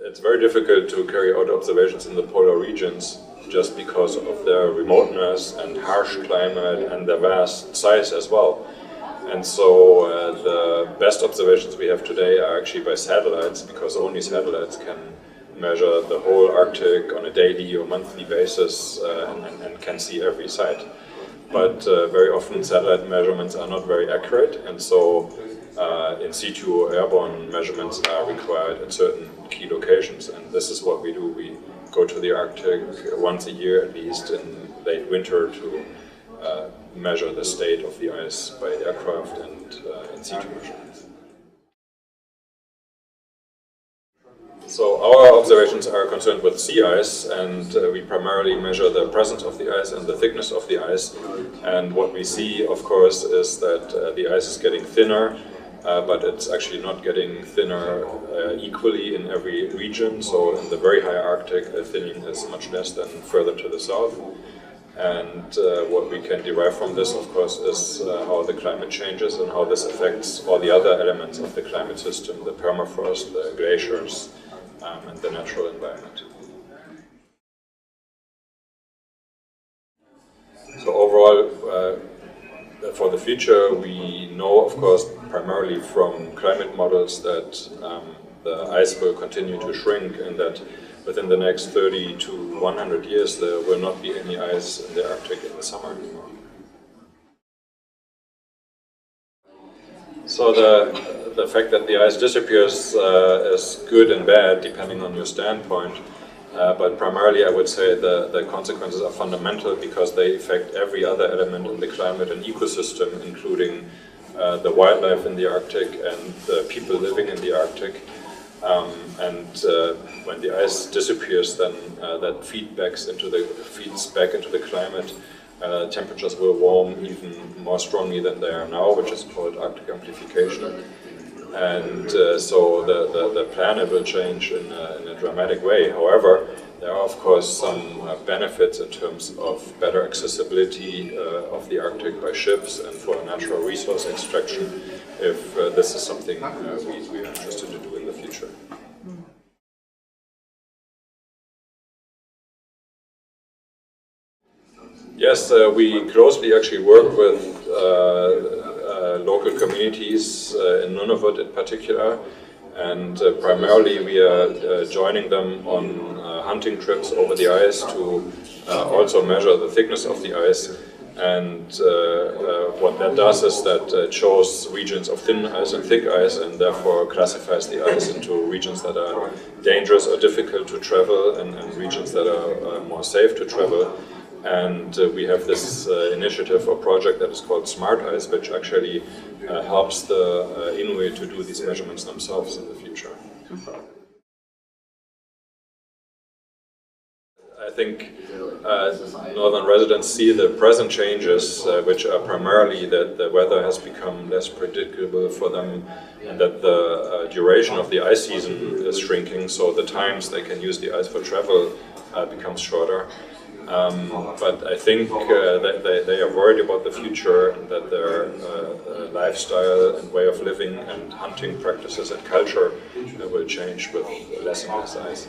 It's very difficult to carry out observations in the polar regions just because of their remoteness and harsh climate and their vast size as well. And so the best observations we have today are actually by satellites, because only satellites can measure the whole Arctic on a daily or monthly basis and can see every site. But very often satellite measurements are not very accurate, and so in situ airborne measurements are required at certain key locations, and this is what we do. We go to the Arctic once a year at least in late winter to measure the state of the ice by aircraft and in situ measurements. So our observations are concerned with sea ice, and we primarily measure the presence of the ice and the thickness of the ice. And what we see, of course, is that the ice is getting thinner, but it's actually not getting thinner equally in every region. So in the very high Arctic, the thinning is much less than further to the south. And what we can derive from this, of course, is how the climate changes and how this affects all the other elements of the climate system, the permafrost, the glaciers, and the natural environment. So overall, for the future, we know, of course, primarily from climate models that the ice will continue to shrink, and that within the next 30 to 100 years there will not be any ice in the Arctic in the summer anymore. So the fact that the ice disappears is good and bad depending on your standpoint, but primarily I would say the consequences are fundamental because they affect every other element in the climate and ecosystem, including the wildlife in the Arctic and the people living in the Arctic. When the ice disappears, then that feeds back into the climate. Temperatures will warm even more strongly than they are now, which is called Arctic amplification. And so the planet will change in a dramatic way. However, there are of course some benefits in terms of better accessibility of the Arctic by ships and for natural resource extraction, if this is something we are interested to do in the future. Yes, we closely actually work with local communities in Nunavut in particular, and primarily we are joining them on hunting trips over the ice to also measure the thickness of the ice. And what that does is that it shows regions of thin ice and thick ice, and therefore classifies the ice into regions that are dangerous or difficult to travel and regions that are more safe to travel. And we have this initiative or project that is called Smart Ice, which actually helps the Inuit to do these measurements themselves in the future. I think northern residents see the present changes, which are primarily that the weather has become less predictable for them, and that the duration of the ice season is shrinking, so the times they can use the ice for travel becomes shorter. But I think that they are worried about the future, and that their lifestyle and way of living and hunting practices and culture will change with less and less ice.